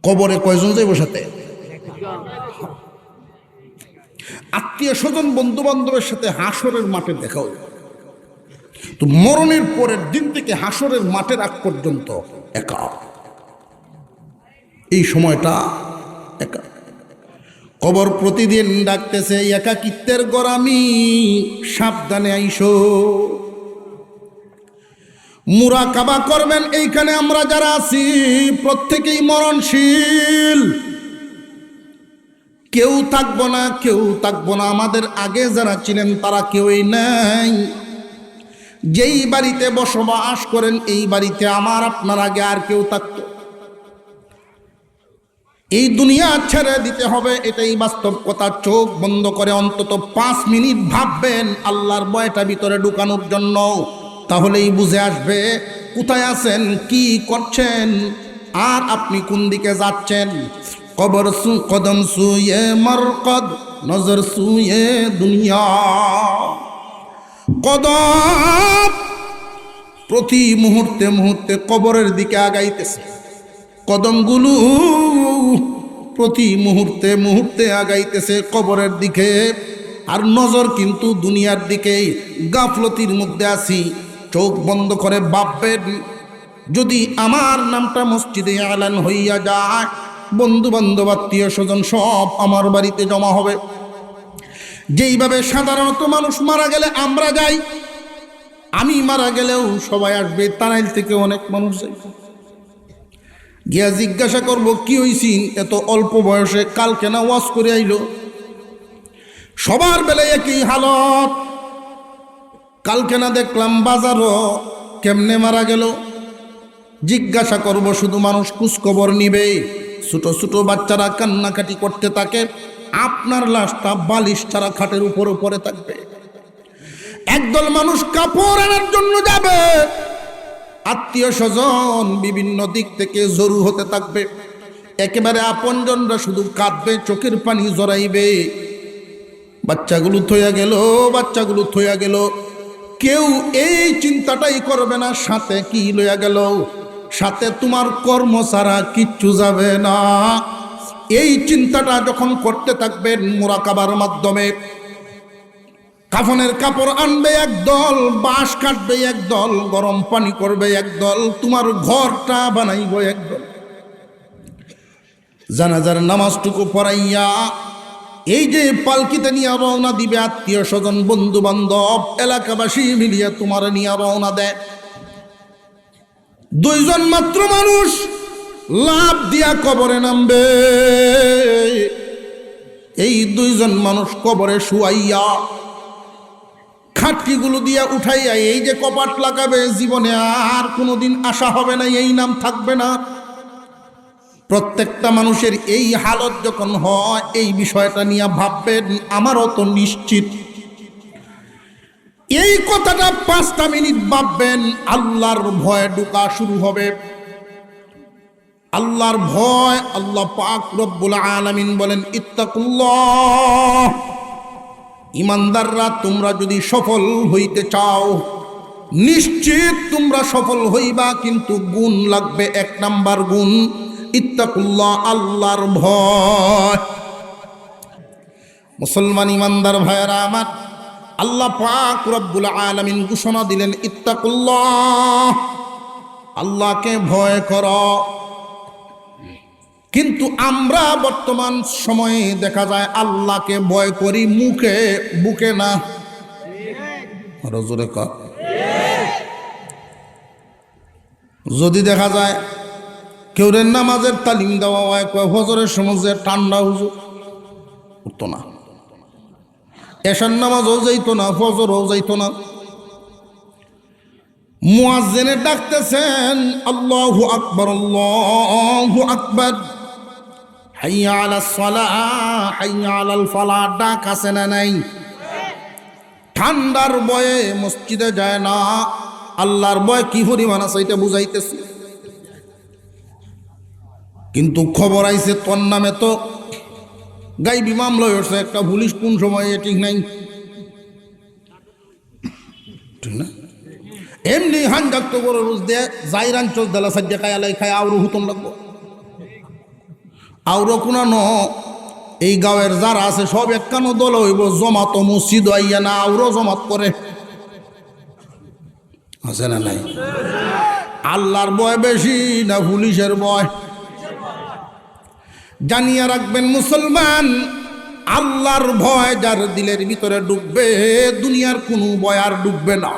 কবরে কয়জন যাইব সাথে? আত্মীয় স্বজন বন্ধু বান্ধবের সাথে হাসরের মাঠে দেখা হইল। তো মরণের পরের দিন থেকে হাসরের মাঠের আগ পর্যন্ত একা, এই সময়টা একা। কবর প্রতিদিন ডাকতেছে, একাকিত্বের গোরামি, সাবধানে আইসো। মুরাকাবা করবেন, এইখানে আমরা যারা আছি প্রত্যেকেই মরণশীল, কেউ থাকবো না, কেউ থাকবো না। আমাদের আগে যারা ছিলেন তারা কেউই নাই। যেই বাড়িতে বসবাস করেন এই বাড়িতে আমার আপনার আগে আর কেউ থাকতো। এই দুনিয়া ছেড়ে দিতে হবে, এটাই বাস্তব কথা। চোখ বন্ধ করে অন্তত 5 মিনিট ভাববেন আল্লাহর ভয়টা ভিতরে ঢুকানোর জন্য, তাহলেই বুঝে আসবে কোথায় আছেন, কি করছেন, আর আপনি কোন দিকে যাচ্ছেন। কবর কদম সুয়ে মরকদ, নজর সুয়ে দুনিয়া। কদম প্রতি মুহূর্তে মুহূর্তে কবরের দিকে আগাইতেছে, কদমগুলো প্রতি মুহূর্তে মুহূর্তে আগাইতেছে কবরের দিকে, আর নজর কিন্তু দুনিয়ার দিকে। গাফলতির মধ্যে আছি, চোখ বন্ধ করে ভাববেন যদি আমার নামটা মসজিদে এলান হইয়া যায়, বন্ধু বান্ধব আত্মীয় স্বজন সব আমার বাড়িতে জমা হবে। যেইভাবে সাধারণত মানুষ মারা গেলে আমরা যাই, আমি মারা গেলেও সবাই আসবে। তারাইল থেকে অনেক মানুষ যাই, গিয়া জিজ্ঞাসা করবো কি হইছি এত অল্প বয়সে, কালকে না ওয়াজ করে আইলো। সবার বেলায় একই হালত, কালকে না দেখলাম বাজারও, কেমনে মারা গেল। জিজ্ঞাসা করব, শুধু মানুষ খোঁজখবর নিবে। ছোট ছোট বাচ্চারা কান্নাকাটি করতে থাকে, আপনার লাশটা বালিশ ছাড়া খাটের উপর পড়ে থাকবে। একদল মানুষ কাপড় আনার জন্য যাবে, আত্মীয় স্বজন বিভিন্ন দিক থেকে জরু হতে থাকবে। একেবারে আপনজনরা শুধু কাঁদবে, চোখের পানি জড়াইবে। বাচ্চাগুলো থইয়া গেল, বাচ্চাগুলো থইয়া গেল, কেউ এই চিন্তাটাই করবে না সাথে কি লইয়া গেল। সাথে তোমার কর্ম ছাড়া কিচ্ছু যাবে না। এই চিন্তাটা যখন করতে থাকবেন মুরাকাবার মাধ্যমে, কাফনের কাপড় আনবে একদল, বাঁশ কাটবে একদল, গরম পানি করবে একদল, তোমার ঘরটা বানাইবে একদল। জানাজার নামাজটুকু পড়াইয়া এই যে পালকিতে নিয়ে রওনা দিবে, আত্মীয় স্বজন বন্ধু বান্ধব এলাকাবাসী মিলিয়ে তোমার নিয়ে রওনা দেয়। 2 জন মাত্র মানুষ লাভ দিয়া কবরে নামবে। এই 2 জন মানুষ কবরে শুয়াইয়া খাটকিগুলো দিয়া উঠাইয়া এই যে কপাট লাগাবে, জীবনে আর কোনোদিন আশা হবে না, এই নাম থাকবে না। প্রত্যেকটা মানুষের এই হালত যখন হয়, এই বিষয়টা নিয়ে ভাববেন। আমারও তো নিশ্চিত এই কথাটা 5টা মিনিট ভাববেন, আল্লাহর ভয় ঢোকা শুরু হবে। আল্লাহর ভয়, আল্লাহ পাক রব্বুল আলামিন বলেন ইত্তাকুল্লাহ। ইমানদাররা তোমরা যদি সফল হইতে চাও, নিশ্চিত তোমরা সফল হইবা, কিন্তু গুণ লাগবে। 1 নাম্বার গুণ ইত্তাকুল্লাহ, আল্লাহর ভয়। মুসলমান ইমানদার ভাইয়েরা আমার, আল্লাহ পাক রব্বুল আলামিন ঘোষণা দিলেন ইত্তাকুল্লাহ, আল্লাহকে ভয় করো। কিন্তু আমরা বর্তমান সময়ে দেখা যায় আল্লাহকে ভয় করি মুখে, বুকে না। জোরে কর। যদি দেখা যায় কেউ নামাজের তালিম দেওয়া হয়, ফজরের সময় ঠান্ডা হুজুর উঠতো না, এশার নামাজও যাইতো না, ফজরও যাইতো না। মুয়াজ্জিনে ডাকতেছেন আল্লাহু আকবার, আল্লাহু আকবার, হাইয়া আলাস সালাহ, হাইয়া আলাল ফালাহ, ডাক আছে না নাই? ঠান্ডার ভয়ে মসজিদে যায় না। আল্লাহর ভয় কি পরিমাণ আছে এটা বুঝাইতেছি। কিন্তু খবর আইছে তোর নামে তো গাইবি মামলা হয়েছে, একটা পুলিশ কোন সময় ঠিক নাই, ঠিক না? এমনি হাঞ্জাক্ত করে রোজ দিয়ে যাইরান চোখ দেলা সাজ্জা খায় আলাই খায় আরো হুতম লাগবো। আউরো কোনো এই গাঁয়ের যারা আছে সব একখানো দল হইব জমাত মসজিদ আইয়া না আউরো জমাত করে আছে না নাই? আল্লাহর ভয় বেশি না পুলিশের ভয়? জানিয়ে রাখবেন মুসলমান, আল্লাহর ভয় যার দিলের ভিতরে ঢুকবে দুনিয়ার কোনো ভয় আর ঢুকবে না।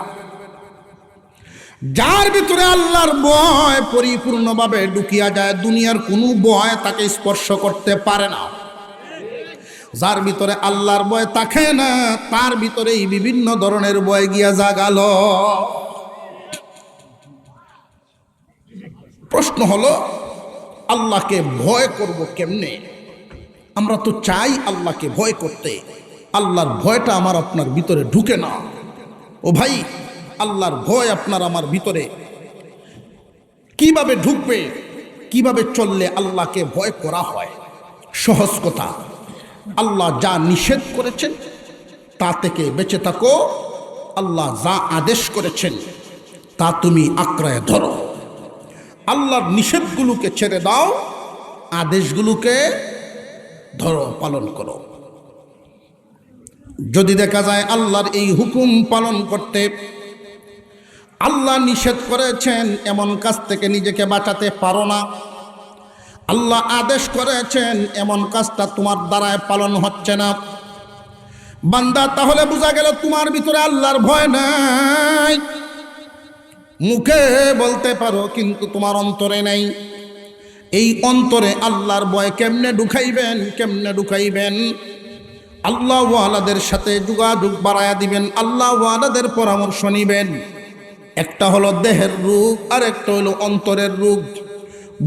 যার ভিতরে আল্লাহর ভয় পরিপূর্ণভাবে ঢুকিয়া যায় দুনিয়ার কোনো ভয় তাকে স্পর্শ করতে পারে না। যার ভিতরে আল্লাহর ভয় থাকে না তার ভিতরেই বিভিন্ন ধরনের ভয় গিয়া জাগাল। প্রশ্ন হলো আল্লাহকে ভয় করব কেমনে? আমরা তো চাই আল্লাহকে ভয় করতে, আল্লাহর ভয়টা আমার আপনার ভিতরে ঢুকে না। ও ভাই, আল্লাহর ভয় আপনার আমার ভিতরে কিভাবে ঢুকবে, কিভাবে চললে আল্লাহকে ভয় করা হয়? সহজ কথা, আল্লাহ যা নিষেধ করেছেন তা থেকে বেঁচে থাকো, আল্লাহ যা আদেশ করেছেন তা তুমি আঁকড়ায় ধরো। আল্লাহর নিষেধগুলোকে ছেড়ে দাও, আদেশগুলোকে ধরো, পালন করো। যদি দেখা যায় আল্লাহর এই হুকুম পালন করতে, আল্লাহ নিষেধ করেছেন এমন কাজ থেকে নিজেকে বাঁচাতে পারো না, আল্লাহ আদেশ করেছেন এমন কাজটা তোমার দ্বারায় পালন হচ্ছে না, বান্দা, তাহলে বোঝা গেল তোমার ভিতরে আল্লাহর ভয় নাই। মুখে বলতে পারো কিন্তু তোমার অন্তরে নাই। এই অন্তরে আল্লাহর ভয় কেমনে ঢুকাইবেন? কেমনে ঢুকাইবেন? আল্লাহ ওয়ালাদের সাথে যোগাযোগ বাড়ায়া দিবেন, আল্লাহ ওয়ালাদের পরামর্শ নিবেন। একটা হলো দেহের রোগ আর একটা হলো অন্তরের রোগ।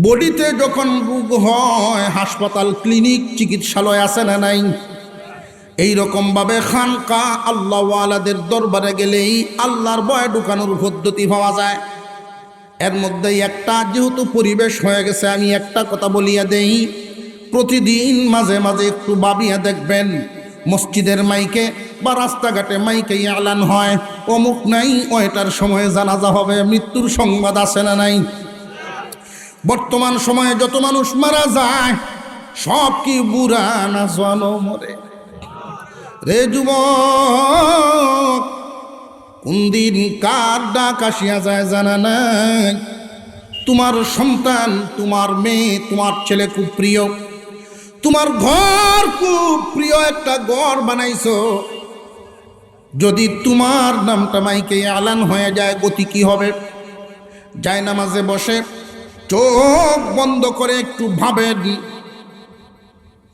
বডিতে যখন রোগ হয় হাসপাতাল, ক্লিনিক, চিকিৎসালয় আছে না নাই? এইরকম ভাবে খানকা আল্লাহ ওয়ালাদের দরবারে গেলেই আল্লাহর ভয় ঢুকানোর পদ্ধতি পাওয়া যায়। এর মধ্যে একটা যেহেতু পরিবেশ হয়ে গেছে, আমি একটা কথা বলিয়া দেই, প্রতিদিন মাঝে মাঝে একটু ভাবিয়া দেখবেন মসজিদের মাইকে বা রাস্তাঘাটে মাইকে এলান হয় অমুক নাই ওইটার সময়ে জানাজা হবে, মৃত্যুর সংবাদ আছে না নাই? বর্তমান সময়ে যত মানুষ মারা যায় সব কি বুড়া না জওয়ানও মরে? রে যুবক, কোন দিন কার ডাক আসিয়া যায় জানা নাই? তোমার সন্তান, তোমার মেয়ে, তোমার ছেলে খুব প্রিয়, তোমার ঘর খুব প্রিয় একটা ঘর বানাইছো, যদি তোমার নামটা মাইকে আলান হয়ে যায় গতি কি হবে? যায় নামাজে বসে চোখ বন্ধ করে একটু ভাবেন,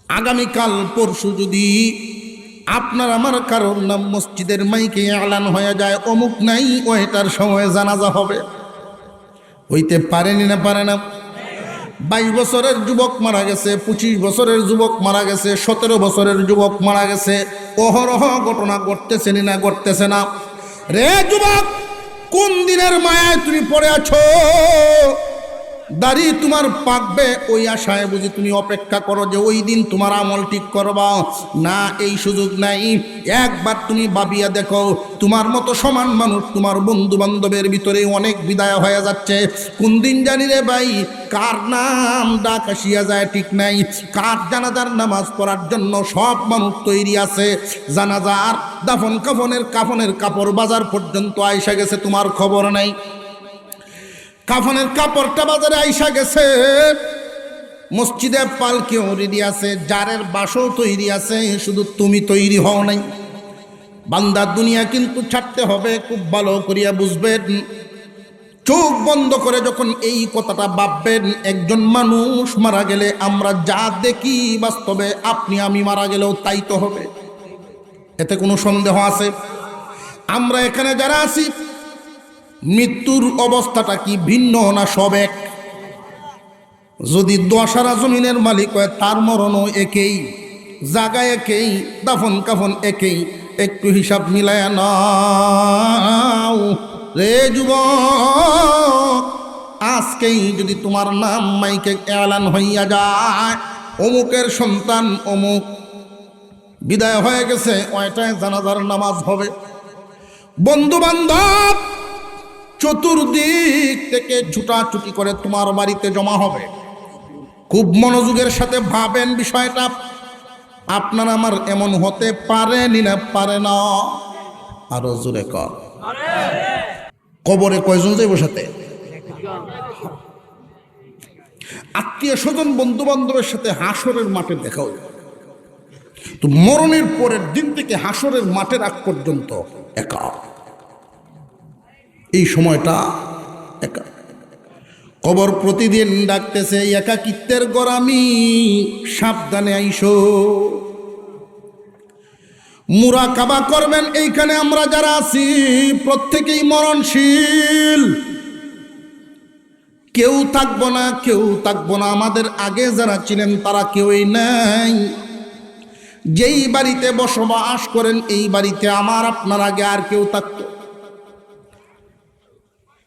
আগামীকাল পরশু যদি আপনার আমার কারোর নাম মসজিদের মাইকে আলান হয়ে যায় অমুক নাই ওইটার সময় জানাজা হবে, হইতে পারেনি না পারে না? 22 বছরের যুবক মারা গেছে, 25 বছরের যুবক মারা গেছে, 17 বছরের যুবক মারা গেছে, অহরহ ঘটনা ঘটতেছে না ঘটতেছে না? রে যুবক, কোন দিনের মায়ায় তুমি পড়ে আছো? দাড়ি তোমার পাকবে ওই আশায় বুঝি তুমি অপেক্ষা করো যে ওই দিন তোমার আমল ঠিক করবা? না, এই সুযোগ নাই। একবার তুমি ভাবিয়া দেখো, তোমার মতো সমান মানুষ তোমার বন্ধু বান্ধবের ভিতরে অনেক বিদায় হয়ে যাচ্ছে। কোন দিন জানি রে ভাই, কার নাম ডাক আসিয়া যায় ঠিক নাই। কার জানাজার নামাজ পড়ার জন্য সব মানুষ তৈরি আছে, জানাজার দাফন কাফনের কাপড় বাজার পর্যন্ত আইসা গেছে, তোমার খবর নাই। কাফনের কাপড়টা বাজারে আইসা গেছে, মসজিদে পালকিও রেডি আছে, জারের বাসও তৈরি আছে, শুধু তুমি তৈরি হও নাই। বান্দা, দুনিয়া কিন্তু ছাড়তে হবে, খুব ভালো করিয়া বুঝবেন। চোখ বন্ধ করে যখন এই কথাটা ভাববেন, একজন মানুষ মারা গেলে আমরা যা দেখি বাস্তবে আপনি আমি মারা গেলেও তাই তো হবে, এতে কোনো সন্দেহ আছে? আমরা এখানে যারা আছি মৃত্যুর অবস্থাটা কি ভিন্ন না সব এক? যদি দশারা জমিনের মালিক হয় তার মরণও একেই, জায়গা একেই, দাফন কাফন একেই, একটু হিসাব মিলায় নাও রে যুবক। আজকেই যদি তোমার নাম মাইকে এলান হইয়া যায় অমুকের সন্তান অমুক বিদায় হয়ে গেছে, ওইটায় জানাজার নামাজ হবে। বন্ধু বান্ধব চতুর্দিক থেকে ছুটাছুটি করে তোমার বাড়িতে জমা হবে। খুব মনোযোগের সাথে ভাবেন বিষয়টা। আপনার আমার এমন হতে পারে না পারে না? আরো জোরে কর। কবরে কয়জন যাইব সাথে? আত্মীয় স্বজন বন্ধু বান্ধবের সাথে হাসরের মাঠে দেখা হবে। তো মরণের পরের দিন থেকে হাসরের মাঠের আগ পর্যন্ত একা। এই সময়টা একা। কবর প্রতিদিন ডাকতেছে, একাকিত্বের গোরামি, সাবধানে আইসো। মুরাকাবা করবেন। এইখানে আমরা যারা আছি প্রত্যেকেই মরণশীল। কেউ থাকবো না, কেউ থাকবো না। আমাদের আগে যারা ছিলেন তারা কেউই নাই। যেই বাড়িতে বসবাস করেন এই বাড়িতে আমার আপনার আগে আর কেউ থাকতো।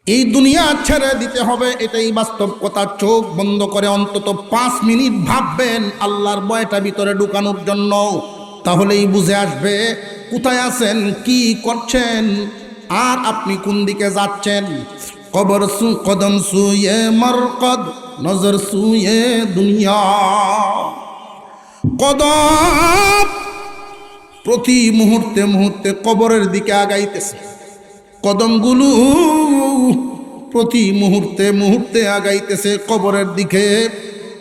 এই দুনিয়া ছেড়ে দিতে হবে, এটাই বাস্তব কথা। চোখ বন্ধ করে অন্তত 5 মিনিট ভাববেন আল্লাহর ভয়টা ভিতরে ঢুকানোর জন্য। তাহলেই বুঝে আসবে কোথায় আছেন, কি করছেন, আর আপনি কোন দিকে যাচ্ছেন। কবর কদম সুয়ে মরকদ, নজর সুয়ে দুনিয়া। কদম প্রতি মুহূর্তে মুহূর্তে কবরের দিকে আগাইতেছে। কদমগুলো প্রতি মুহূর্তে মুহূর্তে আগাইতেছে কবরের দিকে।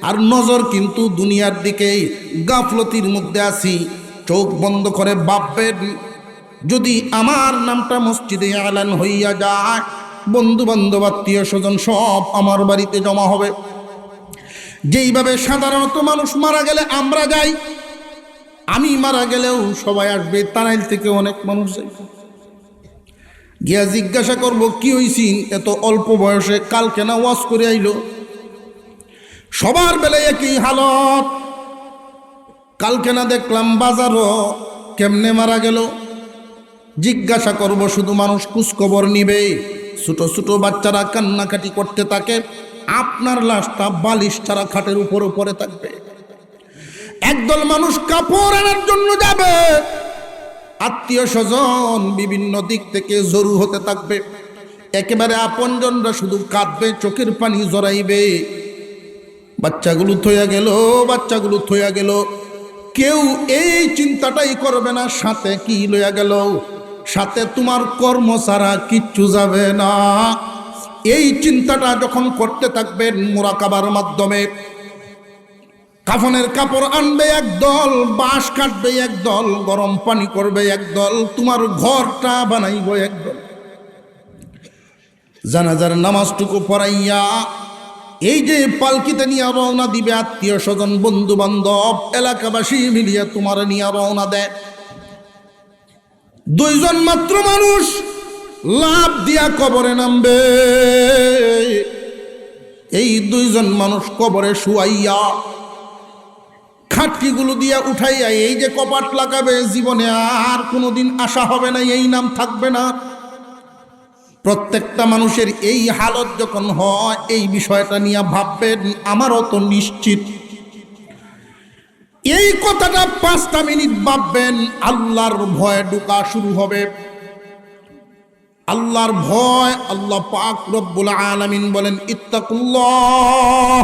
আর নজর কিন্তু দুনিয়ার দিকে। গাফলতির মধ্যে আছি। চোখ বন্ধ করে ভাববেন, যদি আমার নামটা মসজিদে আলান হইয়া যায়, বন্ধু বান্ধব আত্মীয় স্বজন সব আমার বাড়িতে জমা হবে। যেইভাবে সাধারণত মানুষ মারা গেলে আমরা যাই, আমি মারা গেলেও সবাই আসবে। তারাইল থেকে অনেক মানুষ যায়। গিয়া জিজ্ঞাসা করবো কি হইছিন এত অল্প বয়সে, কালকে না ওয়াজ করে আইলো। সবার বেলায় একই হালত। কালকে না দেখলাম বাজারও, কেমনে মারা গেল। জিজ্ঞাসা করব, শুধু মানুষ খোঁজখবর নিবে। ছোট ছোট বাচ্চারা কান্নাকাটি করতে থাকে, আপনার লাশটা বালিশ ছাড়া খাটের উপর পড়ে থাকবে। একদল মানুষ কাপড় আনার জন্য যাবে, আত্মীয় স্বজন বিভিন্ন দিক থেকে জরু হতে থাকবে। একেবারে আপনজনরা শুধু কাঁদবে, চোখের পানি জড়াইবে। বাচ্চাগুলো থইয়া গেল, বাচ্চাগুলো থইয়া গেল। কেউ এই চিন্তাটাই করবে না সাথে কি লইয়া গেল। সাথে তোমার কর্ম ছাড়া কিচ্ছু যাবে না। এই চিন্তাটা যখন করতে থাকবেন মুরাকাবার মাধ্যমে, কাফনের কাপড় আনবে একদল, বাঁশ কাটবে একদল, গরম পানি করবে একদল, তোমার ঘরটা বানাইবে একদল। জানাজার নামাজটুকু পড়াইয়া এই যে পালকিতে নিয়ে রওনা দিবে, আত্মীয় স্বজন বন্ধু বান্ধব এলাকাবাসী মিলিয়ে তোমার নিয়ে রওনা দেয়। 2 জন মাত্র মানুষ লাভ দিয়া কবরে নামবে। এই 2 জন মানুষ কবরে শুয়াইয়া খাটকিগুলো দিয়া উঠাইয়া এই যে কপাট লাগাবে, জীবনে আর কোনোদিন আশা হবে না, এই নাম থাকবে না। প্রত্যেকটা মানুষের এই হালত যখন হয়, এই বিষয়টা নিয়ে ভাববেন। আমারও তো নিশ্চিত এই কথাটা 5টা মিনিট ভাববেন, আল্লাহর ভয় ঢোকা শুরু হবে। আল্লাহর ভয়। আল্লাহ পাক রব্বুল আলামিন বলেন, ইত্তাকুল্লাহ।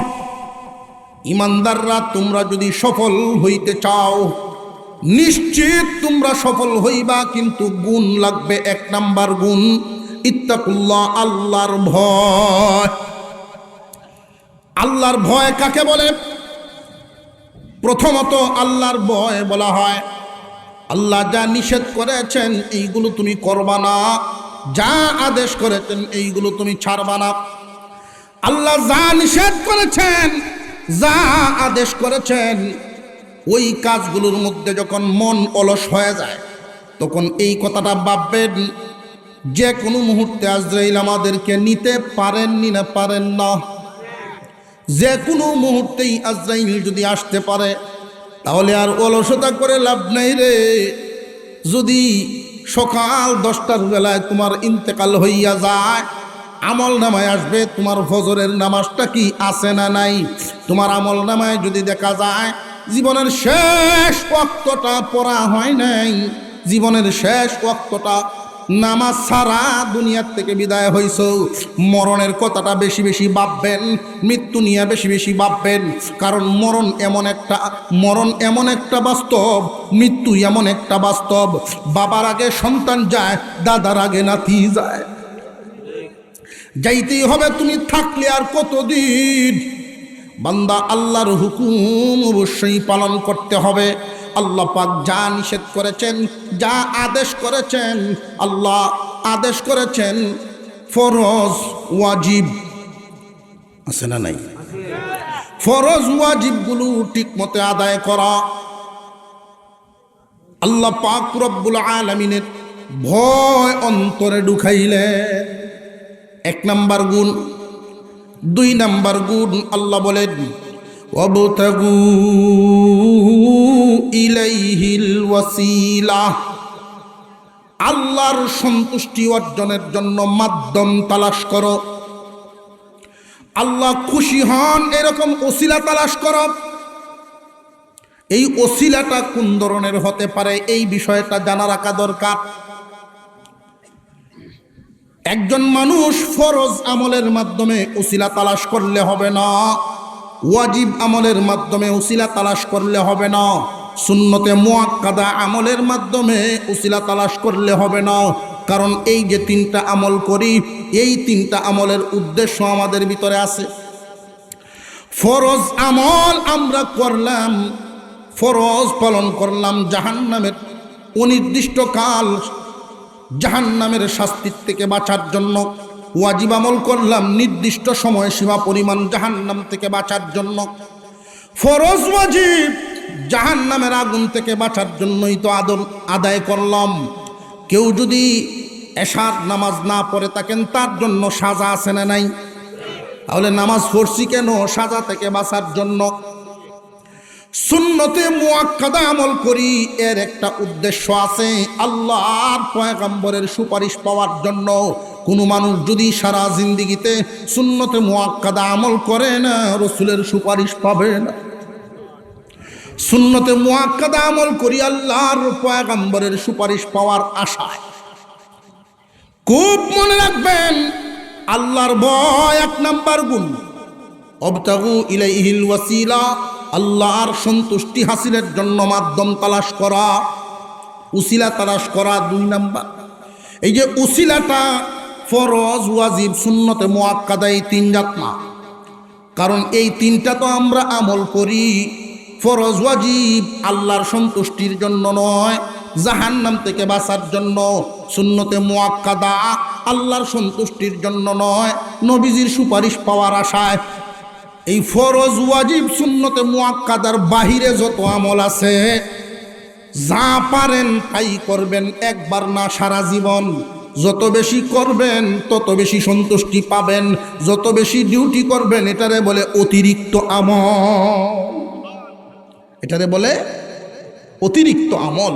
ইমানদাররা, তোমরা যদি সফল হইতে চাও, নিশ্চিত তোমরা সফল হইবা, কিন্তু গুণ লাগবে। 1 নাম্বার গুণ ইত্তাকুল্লাহ, আল্লাহর ভয়। আল্লাহর ভয় কাকে বলে? প্রথমত আল্লাহর ভয় বলা হয় আল্লাহ যা নিষেধ করেছেন এইগুলো তুমি করবা না, যা আদেশ করেছেন এইগুলো তুমি ছাড়বা না। আল্লাহ যা নিষেধ করেছেন, যা আদেশ করেছেন, ওই কাজগুলোর মধ্যে যখন মন অলস হয়ে যায়, তখন এই কথাটা ভাববেন, যে কোনো মুহূর্তে আজরাইল আমাদেরকে নিতে পারেননি না পারেন না। যে কোনো মুহূর্তেই আজরাইল যদি আসতে পারে, তাহলে আর অলসতা করে লাভ নাই রে। যদি সকাল 10টার বেলায় তোমার ইন্তেকাল হইয়া যায়, আমল নামায় আসবে তোমার ফজরের নামাজটা কি আছে না নাই। তোমার আমল নামায় যদি দেখা যায় জীবনের শেষ ওয়াক্তটা পড়া হয় নাই, জীবনের শেষ ওয়াক্তটা নামাজ ছাড়া দুনিয়ার থেকে বিদায় হইছ, মরণের কথাটা বেশি বেশি ভাববেন, মৃত্যু নিয়ে বেশি বেশি ভাববেন। কারণ মরণ এমন একটা বাস্তব, মৃত্যু এমন একটা বাস্তব। বাবার আগে সন্তান যায়, দাদার আগে নাতি যায়। যাইতেই হবে, তুমি থাকলে আর কতদিন? বান্দা, আল্লাহর হুকুম অবশ্যই পালন করতে হবে। আল্লাহ পাক যা নিষেধ করেছেন, যা আদেশ করেছেন, আল্লাহ আদেশ করেছেন ফরজ ওয়াজিব আছে না নাই? ফরজ ওয়াজিবগুলো ঠিক মতে আদায় করা। আল্লাহ পাক রব্বুল আলামিনের ভয় অন্তরে ঢুকাইলে এক নাম্বার গুণ। 2 নাম্বার গুণ, আল্লাহ বলেন ওয়াবতাগু ইলাইহিল ওয়াসিলা, আল্লাহর সন্তুষ্টি অর্জনের জন্য মাধ্যম তালাশ করো। আল্লাহ খুশি হন এরকম ওসিলা তালাশ করো। এই ওসিলাটা কোন ধরনের হতে পারে, এই বিষয়টা জানা রাখা দরকার। একজন মানুষ ফরজ আমলের মাধ্যমে ওসিলা তালাশ করলে হবে না, ওয়াজিব আমলের মাধ্যমে ওসিলা তালাশ করলে হবে না, সুন্নতে মুআক্কাদা আমলের মাধ্যমে ওসিলা তালাশ করলে হবে না। কারণ এই যে 3টা আমল করি, এই 3টা আমলের উদ্দেশ্য আমাদের ভিতরে আছে। ফরজ আমল আমরা করলাম, ফরজ পালন করলাম জাহান্নামের অনির্দিষ্ট কাল, জাহান্নামের শাস্তির থেকে বাঁচার জন্য। ওয়াজিব আমল করলাম নির্দিষ্ট সময় সীমা পরিমাণ জাহান্নাম থেকে বাঁচার জন্য। ফরজ ওয়াজিব জাহান্নামের আগুন থেকে বাঁচার জন্যই তো আদায় করলাম। কেউ যদি এশার নামাজ না পড়ে থাকেন, তার জন্য সাজা আছে না নাই? তাহলে নামাজ পড়ছি কেন? সাজা থেকে বাঁচার জন্য। সুন্নতে মুআক্কাদা আমল করি, এর একটা উদ্দেশ্য আছে, আল্লাহর পয়গম্বরের সুপারিশ পাওয়ার জন্য। কোনো মানুষ যদি সারা জিন্দেগিতে সুন্নতে মুআক্কাদা আমল করে না, রাসূলের সুপারিশ পাবে না। সুন্নতে মুআক্কাদা আমল করি আল্লাহর পয়গম্বরের সুপারিশ পাওয়ার আশায়। খুব মনে রাখবেন, আল্লাহর ভয় 1 নাম্বার গুণ। অবতাগু ইলাইহিল ওয়াসিলা, আল্লাহর সন্তুষ্টি হাসিলের জন্য মাধ্যম তালাশ করা, উসিলা তালাশ করা 2 নাম্বার। এই যে উসিলাটা ফরজ ওয়াজিব সুন্নতে মুআক্কাদা, এই 3 জাত না। কারণ এই 3টা তো আমরা আমল করি, ফরজ ওয়াজিব আল্লাহর সন্তুষ্টির জন্য নয়, জাহান্নাম থেকে বাঁচার জন্য। সুন্নতে মুআক্কাদা আল্লাহর সন্তুষ্টির জন্য নয়, নবীজির সুপারিশ পাওয়ার আশায়। এই ফরজ ওয়াজিব সুন্নতে মুআক্কাদার বাহিরে যত আমল আছে, যা পারেন তাই করবেন, একবার না সারা জীবন। যত বেশি করবেন তত বেশি সন্তুষ্টি পাবেন, যত বেশি ডিউটি করবেন এটারে বলে অতিরিক্ত আমল। এটারে বলে অতিরিক্ত আমল।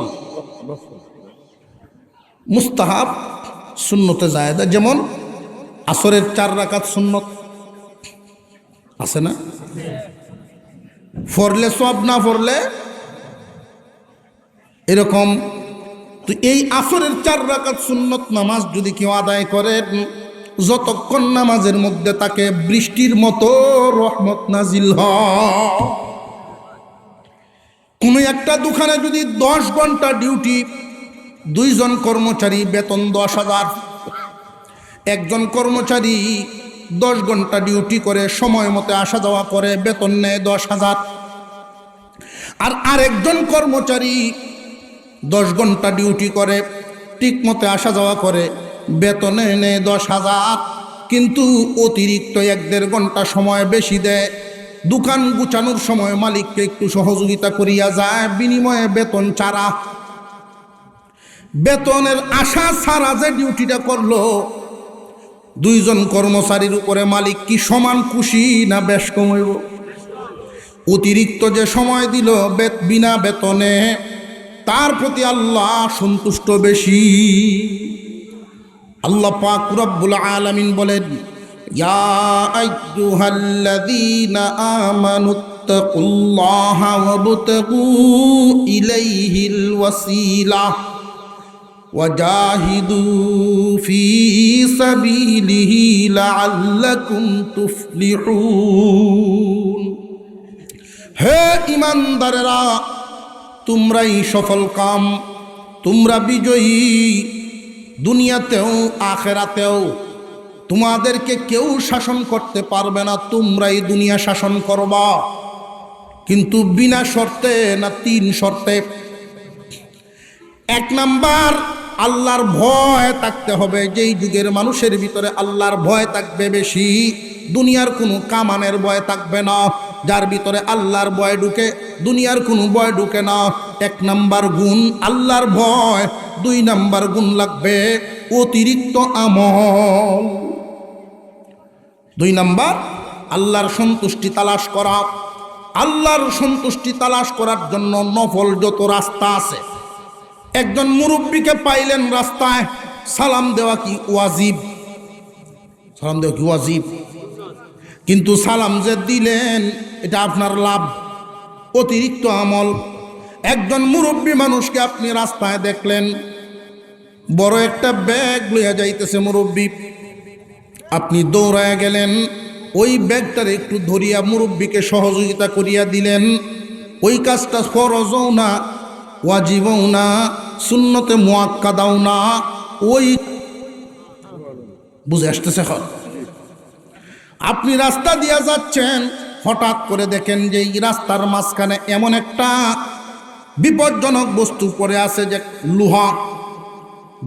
মুস্তাহাব সুন্নতে জায়েদা, যেমন আসরের 4 রাকাত সুন্নত আছে না? পড়লে সব, না পড়লে এরকম। তো এই আসরের 4 রাকাত সুন্নত নামাজ যদি কেউ আদায় করে, যতক্ষণ নামাজের মধ্যে তাকে বৃষ্টির মতো রহমত নাজিল হয়। কোনো একটা দোকানে যদি 10 ঘন্টা ডিউটি, 2 জন কর্মচারী বেতন 10,000, একজন কর্মচারী 10 ঘন্টা ডিউটি করে সময় মতো আসা যাওয়া করে, বেতন নেয় 10,000। আর আরেকজন কর্মচারী 10 ঘন্টা ডিউটি করে, ঠিক মতো আসা যাওয়া করে, বেতনে নেয় 10,000, কিন্তু অতিরিক্ত 1-1.5 ঘন্টা সময় বেশি দেয়। দোকান গুছানোর সময় মালিককে একটু সহযোগিতা করিয়া যায়, বিনিময়ে বেতন ছাড়া। বেতনের আশা ছাড়া যে ডিউটিটা করলো, 2 জন কর্মচারীর উপরে মালিক কি সমান খুশি না বেশ কমাইব? অতিরিক্ত যে সময় দিল বিনা বেতনে, তার প্রতি আল্লাহ সন্তুষ্ট বেশি। আল্লাহ পাক রব্বুল আলামিন বলেন, ইয়া আইয়ুহাল্লাযীনা আমানুত্তাকুল্লাহা ওয়াবতাগু ইলাইহিল ওয়াসিলা। وجاهدوا في سبيله لعلكم تفلحون হে ঈমানদারেরা তোমরাই সফল কাম তোমরা বিজয়ী দুনিয়াতেও আখিরাতেও তোমাদেরকে কেউ শাসন করতে পারবে না তোমরাই দুনিয়া শাসন করবা কিন্তু বিনা শর্তে না তিন শর্তে এক নাম্বার আল্লাহর ভয় থাকতে হবে যেই যুগের মানুষের ভিতরে আল্লাহর ভয় থাকবে বেশি দুনিয়ার কোনো কামানের ভয় থাকবে না যার ভিতরে আল্লাহর ভয় ঢুকে দুনিয়ার কোনো ভয় ঢুকে না এক নাম্বার গুণ আল্লাহর ভয় দুই নাম্বার গুণ লাগবে অতিরিক্ত আমল দুই নাম্বার আল্লাহর সন্তুষ্টি তালাশ করা আল্লাহর সন্তুষ্টি তালাশ করার জন্য নফল যত রাস্তা আছে একজন মুরব্বীকে পাইলেন রাস্তায় সালাম দেওয়া কি ওয়াজিব সালাম দেওয়া কি ওয়াজিব কিন্তু সালাম যে দিলেন এটা আপনার লাভ অতিরিক্ত আমল একজন মুরব্বী মানুষকে আপনি রাস্তায় দেখলেন বড় একটা ব্যাগ লইয়া যাইতেছে মুরব্বী আপনি দৌড়ায় গেলেন ওই ব্যাগটার একটু ধরিয়া মুরব্বীকে সহযোগিতা করিয়া দিলেন ওই কাজটা ফরজও না ওয়াজিবও না সুন্নতে মুআক্কাদাও না ওই বুঝে আসতেছে আপনি রাস্তা দিয়া যাচ্ছেন হঠাৎ করে দেখেন যে এই রাস্তার মাঝখানে এমন একটা বিপজ্জনক বস্তু পড়ে আছে যে লোহা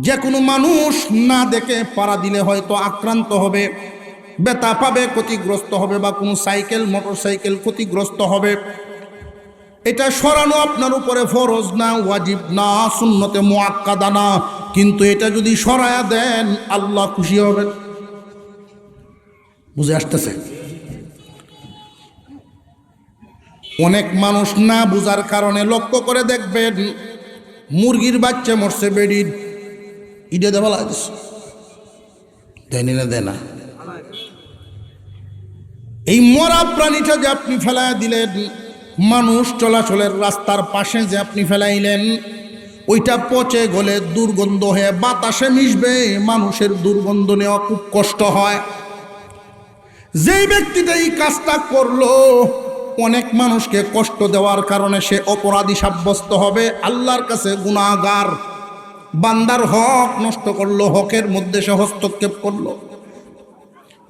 যে কোনো মানুষ না দেখে পাড়া দিলে হয়তো আক্রান্ত হবে ব্যথা পাবে ক্ষতিগ্রস্ত হবে বা কোনো সাইকেল মোটরসাইকেল ক্ষতিগ্রস্ত হবে এটা সরানো আপনার উপরে ফরজ না ওয়াজিব না সুন্নতে মুআক্কাদা না কিন্তু এটা যদি সরায়া দেন আল্লাহ খুশি হবেন বুঝে আসতেছে অনেক মানুষ না বুঝার কারণে লক্ষ্য করে দেখবেন মুরগির বাচ্চা মরছে বেডির ইডে দেওয়া লাগছে দেয়নি না দেয় না এই মরা প্রাণীটা যে আপনি ফেলায় দিলেন মানুষ চলাচলের রাস্তার পাশে যে আপনি ফেলাইলেন ওইটা পচে গলে দুর্গন্ধ হয়ে বাতাসে মিশবে মানুষের দুর্গন্ধ নেওয়া খুব কষ্ট হয় যেই ব্যক্তিটা এই কাজটা করলো অনেক মানুষকে কষ্ট দেওয়ার কারণে সে অপরাধী সাব্যস্ত হবে আল্লাহর কাছে গুনাহগার বান্দার হক নষ্ট করলো হকের মধ্যে সে হস্তক্ষেপ করলো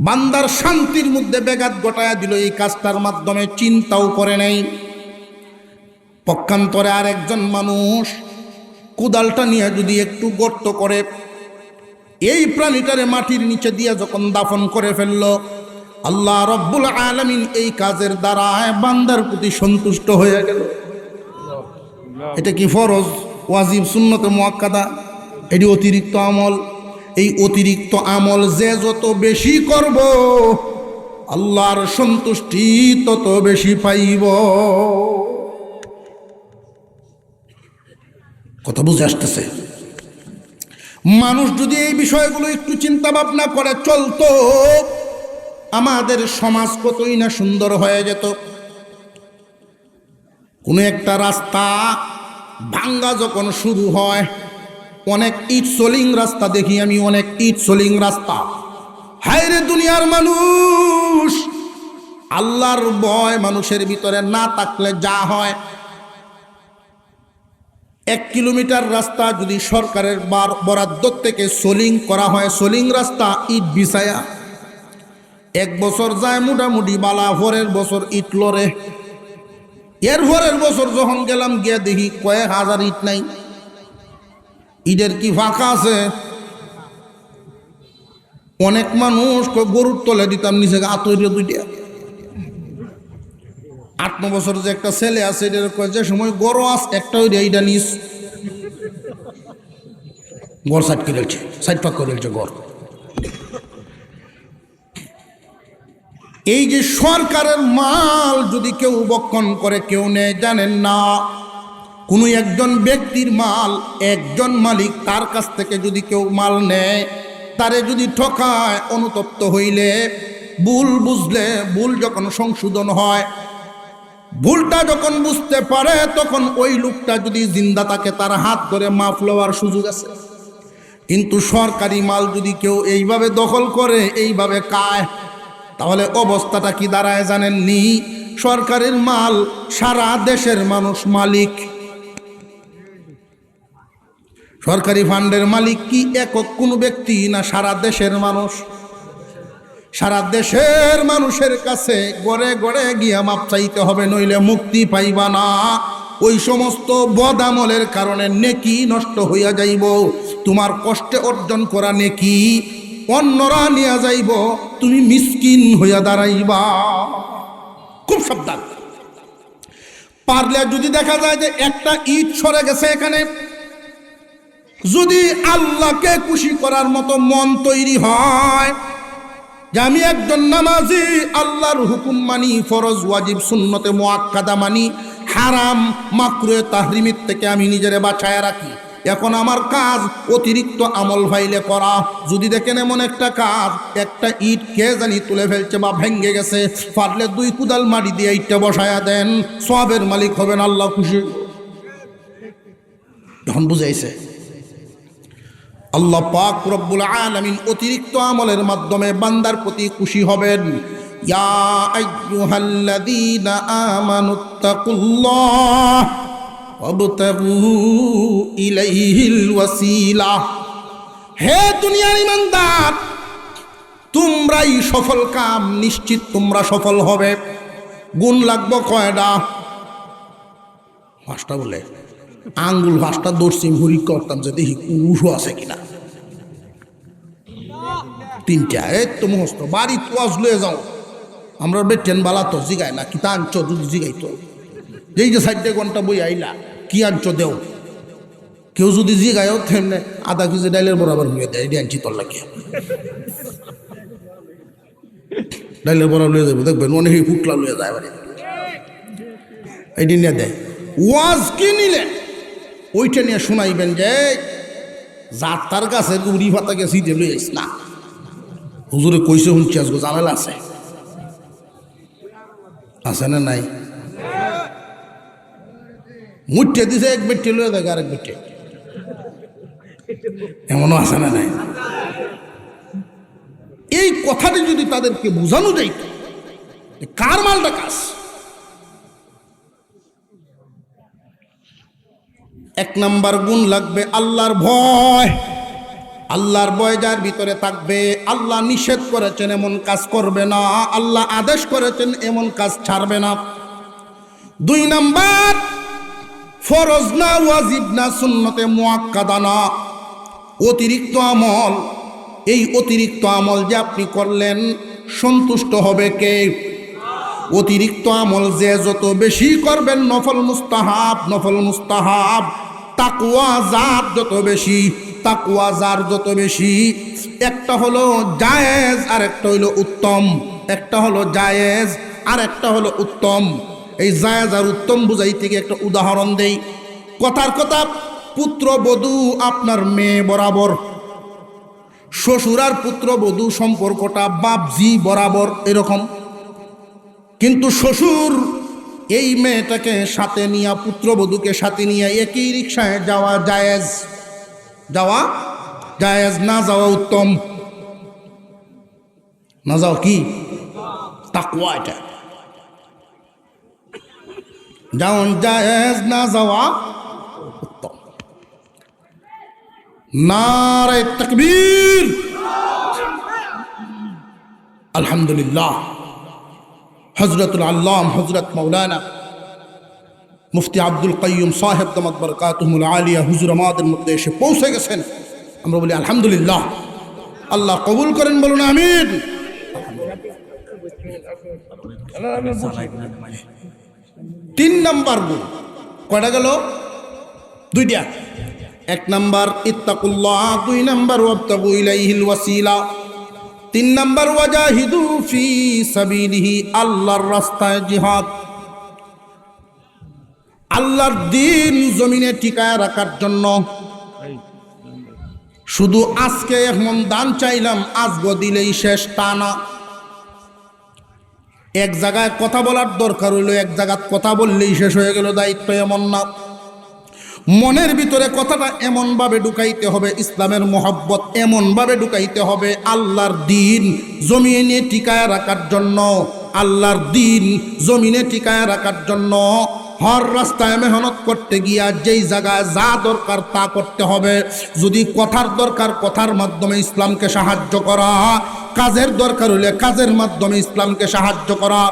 বান্দার শান্তির মধ্যে ব্যাঘাত ঘটায়া দিল এই কাজটার মাধ্যমে চিন্তাও করে নাই পক্ষান্তরে আর একজন মানুষ কোদালটা নিয়ে যদি একটু গর্ত করে এই প্রাণীটারে মাটির নিচে দিয়ে যখন দাফন করে ফেললো আল্লাহ রব্বুল আলামিন এই কাজের দ্বারা বান্দার প্রতি সন্তুষ্ট হয়ে গেল এটা কি ফরজ ওয়াজিব সুন্নতে মুআক্কাদা এটি অতিরিক্ত আমল এই অতিরিক্ত আমল যে যত বেশি করব আল্লাহর সন্তুষ্টি তত বেশি পাইব কথা বুঝে আসতেছে মানুষ যদি এই বিষয়গুলো একটু চিন্তা ভাবনা করে চলতো আমাদের সমাজ কতই না সুন্দর হয়ে যেত কোনো একটা রাস্তা ভাঙ্গা যখন শুরু হয় অনেক ইট সোলিং রাস্তা দেখি আমি অনেক ইট সোলিং রাস্তা হায় রে দুনিয়ার মানুষ আল্লাহর ভয় মানুষের ভিতরে না থাকলে যা হয় 1 কিলোমিটার রাস্তা যদি সরকারের বরাদ্দ থেকে সোলিং করা হয় সোলিং রাস্তা ইট বিছায়া 1 বছর যায় মোটামুটি বালা পরের বছর ইট লড়ে এর পরের বছর যখন গেলাম গিয়ে দেখি কয়েক হাজার ইট নাই ইটের কি ফাঁকা আছে অনেক মানুষ গরুর তলে দিতাম নিচে আতরে দুইটা 8-9 বছর যে একটা ছেলে আছে এটার যে সময় গরু আস একটা ওই এইটা নিস গড় সাইড করে রেখেছে সাইড পাক করে রেখেছে গড় এই যে সরকারের মাল যদি কেউ বক্ষণ করে কেউ নেয় জানেন না কোনো একজন ব্যক্তির মাল একজন মালিক তার কাছ থেকে যদি কেউ মাল নেয় তারে যদি ঠকায় অনুতপ্ত হইলে ভুল বুঝলে ভুল যখন সংশোধন হয় ভুলটা যখন বুঝতে পারে তখন ওই লোকটা যদি জিন্দা থাকে তার হাত ধরে মাফ লওয়ার সুযোগ আছে কিন্তু সরকারি মাল যদি কেউ এইভাবে দখল করে, এইভাবে খায়, তাহলে অবস্থাটা কি দাঁড়ায় জানেননি? সরকারের মাল সারা দেশের মানুষ মালিক। সরকারি ফান্ডের মালিক কি একক কোনো ব্যক্তি, না সারা দেশের মানুষ? সারা দেশের মানুষের কাছে গড়ে গড়ে গিয়া মাপ চাইতে হবে, নইলে মুক্তি পাইবা না। ওই সমস্ত বদামলের কারণে নেকি নষ্ট হইয়া যাইব। তোমার কষ্টে অর্জন করা নেকি অন্যরা নিয়ে যাইব, তুমি মিসকিন হইয়া দাঁড়াইবা। খুব সাবধান। পারলে যদি দেখা যায় যে একটা ইট সরে গেছে এখানে, যদি আল্লাহকে খুশি করার মতো মন তৈরি হয় যে আমি একজন নামাজি, আল্লাহর হুকুম মানি, ফরজ ওয়াজিব সুন্নতে মুআক্কাদা মানি, হারাম মাকরুহে তাহরিমের থেকে আমি নিজেরে বাঁচায় রাখি, এখন আমার কাজ অতিরিক্ত আমল ফাইলে করা। যদি দেখেন এমন একটা কাজ, একটা ইট কে জানি তুলে ফেলছে বা ভেঙে গেছে, পারলে 2 কুদাল মাটি দিয়ে ইটটা বসায়া দেন, সওয়াবের মালিক হবেন, আল্লাহ খুশি। এখন বুঝাইছে? আল্লাহ পাক রব্বুল আলামিন অতিরিক্ত আমলের মাধ্যমে বান্দার প্রতি খুশি হবেন। ইয়া আইয়ুহাল্লাযীনা আমানুত্তাকুল্লাহ ওয়াবতাগু ইলাইহিল ওয়াসিলা। হে দুনিয়ার ইমানদার, তোমরাই সফল কাম, নিশ্চিত তোমরা সফল হবে। গুণ লাগবে কয়টা? 5টা বলে আঙ্গুল 5টা দর্শি ভুরি করতাম যে দেখি উঠো আছে কিনা। 3টা। এই তো মুখস্থ বাড়ি তোয়াজ লয়ে যাও। আমরা বেটেন বালা তো জিগায় না, কি তা আনছো যদি জিগাই তো, যেই যে 4 ঘন্টা বই আইলা কি আনছো দেও। কেউ যদি জিগায়ও তেমনি আধা কেজি ডাইলের বরাবর হয়ে দেয়, এটি আনছি তোর লাগে। ডাইলের বরাবর লয়ে যাবো, দেখবেন অনেকে ফুটলা লয়ে যায় বাড়ি, এটি নিয়ে দেয়। ওয়াজ কি নিলেন ওইটা নিয়ে শোনাইবেন যে যার তার কাছে উড়ি ভাতা গেছি লই আইস না, হুজুরে কইছে শুনছি আজকে ঝামেলা আছে, আছে না নাই? মুঠে দিছে এক বেটে লয়ে দেখ আরেক বেটে, এমনও আছে না নাই? এই কথাটি যদি তাদেরকে বোঝানো যাইত, কার মালটা কাজ। 1 নাম্বার গুণ লাগবে আল্লাহর ভয়। আল্লাহর ভয় যার ভিতরে থাকবে, আল্লাহ নিষেধ করেছেন এমন কাজ করবে না, আল্লাহ আদেশ করেছেন এমন কাজ ছাড়বে না। 2 নাম্বার, ফরজ না, ওয়াজিব না, সুন্নতে মুআক্কাদা না, অতিরিক্ত আমল। এই অতিরিক্ত আমল যে আপনি করলেন, সন্তুষ্ট হবে কে? অতিরিক্ত আমল যে যত বেশি করবেন, নফল মুস্তাহাব, নফল মুস্তাহাব, তাকওয়া যার যত বেশি, তাকওয়া যার যত বেশি। একটা হলো জায়েজ আর একটা হলো উত্তম, একটা হলো জায়েজ আর একটা হলো উত্তম। এই জায়েজ আর উত্তম বুঝাইতে গিয়ে একটা উদাহরণ দেই। কথার কথা, পুত্রবধূ আপনার মেয়ে বরাবর, শ্বশুর আর পুত্রবধূ সম্পর্কটা বাপজি বরাবর এরকম। কিন্তু শ্বশুর এই মেয়েটাকে সাথে নিয়ে, পুত্রবধূকে সাথে নিয়ে একই রিকশায় যাওয়া জায়েজ, যাওয়া জায়েজ, না যাওয়া উত্তম। না যাও কি তাকওয়া, এটা যেমন জায়েজ, না যাওয়া উত্তম। নারে তাকবীর, আলহামদুলিল্লাহ। হযরতুল আল্লাম হযরত মাওলানা মুফতি আব্দুল কাইয়ুম সাহেব দামাত বারাকাতুহুল আলিয়া হুজুর আমাদের মধ্যে এসে পৌঁছে গেছেন। আমরা বলি আলহামদুলিল্লাহ। আল্লাহ কবুল করেন, বলুন আমিন। 3 নাম্বার গুণ কয়টা গেল? 2টা। 1 নাম্বার ইত্তাকুল্লাহ, 2 নাম্বার ওয়াবতাগু ইলাইহিল ওয়াসিলা, 3 নাম্বার ওয়াজাহিদু ফি সাবিলিহি, আল্লাহর রাস্তায় জিহাদ। আল্লাহর দ্বীন জমিনে টিকায় রাখার জন্য। শুধু আজকে এখন দান চাইলাম, আজকে দিলেই শেষ, তা না। এক জায়গায় কথা বলার দরকার হইলো, এক জায়গায় কথা বললেই শেষ হয়ে গেল দায়িত্ব, এমন না। মনের ভিতরে কথাটা এমনভাবে ঢুকাইতে হবে, ইসলামের মহব্বত এমনভাবে ঢুকাইতে হবে, আল্লাহর দিন জমিনে টিকায় রাখার জন্য, আল্লাহর দিন জমিনে টিকায় রাখার জন্য হর রাস্তায় মেহনত করতে গিয়া যেই জায়গায় যা দরকার তা করতে হবে। যদি কথার দরকার কথার মাধ্যমে ইসলামকে সাহায্য করা, কাজের দরকার হলে কাজের মাধ্যমে ইসলামকে সাহায্য করা,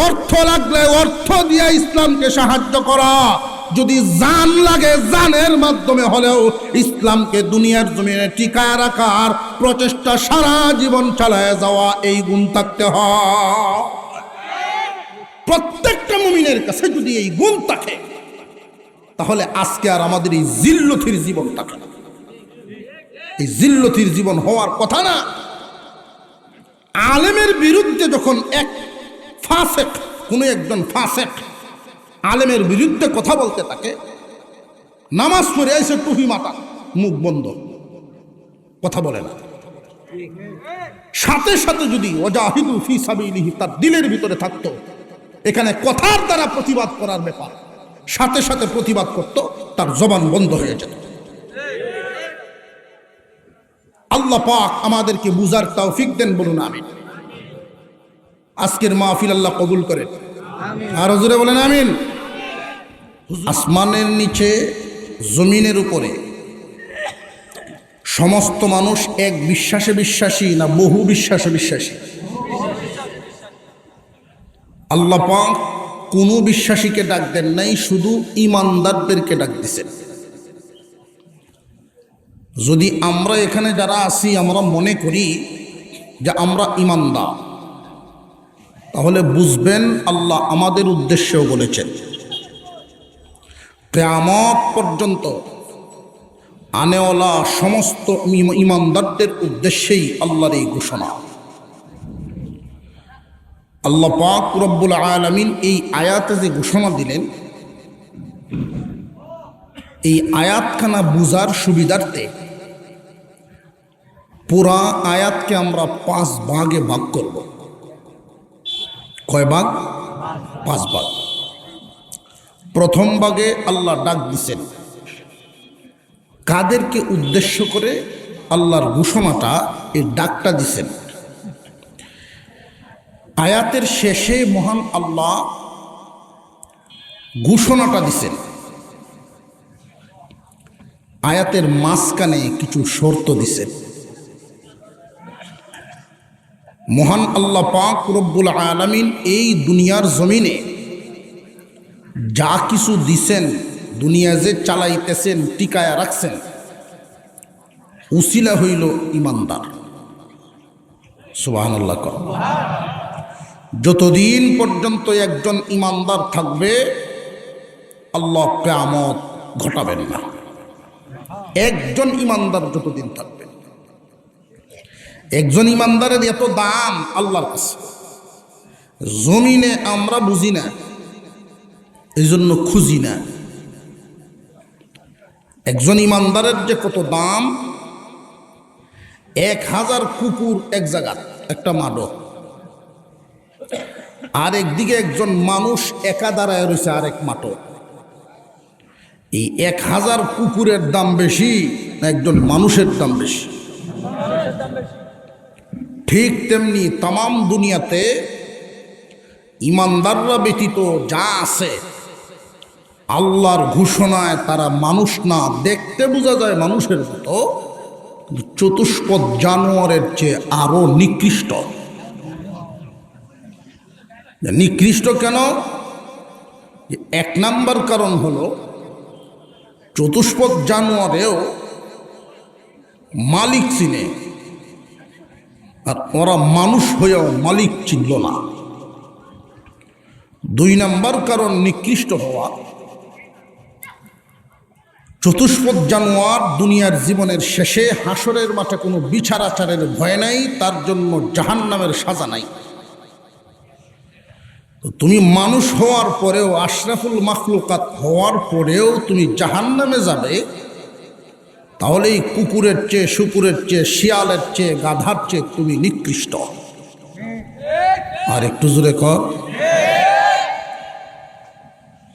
অর্থ লাগলে অর্থ দিয়ে ইসলামকে সাহায্য করা, যদি জান লাগে জানের মাধ্যমে হলেও ইসলামকে দুনিয়ার জমিনে টিকায় রাখার প্রচেষ্টা সারা জীবন চালায় যাওয়া, এই গুণ থাকতে হয়। প্রত্যেকটা মুমিনের কাছে যদি এই গুণ থাকে তাহলে আজকে আর আমাদের এই জিল্লতির জীবন থাকে না। এই জিল্লতির জীবন হওয়ার কথা না। আলেমের বিরুদ্ধে যখন এক ফাসেক, কোন একজন ফাসেক আলেমের বিরুদ্ধে কথা বলতে থাকে, নামাজ পড়ে এসে টুপি মাথা, মুখ বন্ধ, কথা বলে না, সাথে সাথে যদি ওয়াজাহিদু ফি সাবিলিহি তার দিলের ভিতরে থাকতো এখানে কথার দ্বারা প্রতিবাদ করার ব্যাপার, সাথে সাথে প্রতিবাদ করত, তার জবান বন্ধ হয়ে যেত। আল্লাহ পাক আমাদেরকে বুঝার তৌফিক দেন, বলুন আমিন। আজকের মাহফিল আল্লাহ কবুল করেন, আর হুজুরে বলেন আমিন। আসমানের নিচে জমিনের উপরে সমস্ত মানুষ এক বিশ্বাসে বিশ্বাসী না বহু বিশ্বাসে বিশ্বাসী? আল্লাহ পাক কোন বিশ্বাসীকে ডাক দেন নাই, শুধু ইমানদারদেরকে ডাক দিছেন। যদি আমরা এখানে যারা আছি আমরা মনে করি যে আমরা ইমানদার, তাহলে বুঝবেন আল্লাহ আমাদের উদ্দেশ্যেও বলেছেন কিয়ামত পর্যন্ত আনেওয়ালা সমস্ত ইমানদারদের উদ্দেশ্যেই আল্লাহর এই ঘোষণা। আল্লাহ পাক রব্বুল আলামিন এই আয়াতে যে ঘোষণা দিলেন, এই আয়াতখানা বুঝার সুবিধার্থে পুরা আয়াতকে আমরা 5 ভাগে ভাগ করব। কয় ভাগ? 5 ভাগ। প্রথম ভাগে আল্লাহ ডাক দিছেন, কাদেরকে উদ্দেশ্য করে আল্লাহর ঘোষণাটা, এই ডাকটা দিছেন। আয়াতের শেষে মহান আল্লাহ ঘোষণাটা দিছেন, আয়াতের মাঝখানে কিছু শর্ত দিছেন। মহান আল্লাহ পাক রব্বুল আলামিন এই দুনিয়ার জমিনে যা কিছু দিছেন, দুনিয়া যে চালাইতেছেন, টিকায়া রাখছেন, উসিলা হইল ইমানদার। সুবহানাল্লাহ। যতদিন পর্যন্ত একজন ইমানদার থাকবে আল্লাহ কিয়ামত ঘটাবেন না। একজন ইমানদার যতদিন থাকবে, একজন ইমানদারের এত দাম আল্লাহর কাছে। জমিনে আমরা বুঝি না, এই জন্য খুঁজি না। একজন ইমানদারের যে কত দাম, 1000 কুকুর এক জায়গা একটা মাদক, আর একদিকে একজন মানুষ একা দাঁড়ায় রয়েছে আরেক মাদক। এই 1000 কুকুরের দাম বেশি না একজন মানুষের দাম বেশি? ঠিক তেমনি তাম দুনিয়াতে ইমানদাররা ব্যতীত যা আছে আল্লাহর ঘোষণায় তারা মানুষ না, দেখতে বোঝা যায় মানুষের মতো, চতুষ্পদ জানোয়ারের চেয়ে আরো নিকৃষ্ট। নিকৃষ্ট কেন? 1 নাম্বার কারণ হলো চতুষ্পদ জানোয়ারেও মালিক চিনে, আর ওরা মানুষ হয়েও মালিক চিনল না। 2 নাম্বার কারণ নিকৃষ্ট হওয়া, চতুষ্পদ জানোয়ার দুনিয়ার জীবনের শেষে হাসরের মাঠে কোনো বিচার আচারের ভয় নাই, তার জন্য জাহান্নামের সাজা নাই। তুমি মানুষ হওয়ার পরেও, আশরাফুল মাখলুকাত হওয়ার পরেও তুমি জাহান্নামে যাবে, তাহলে এই কুকুরের চেয়ে, শুকুরের চেয়ে, শিয়ালের চেয়ে, গাধার চেয়ে তুমি নিকৃষ্ট। আর একটু জোরে কর।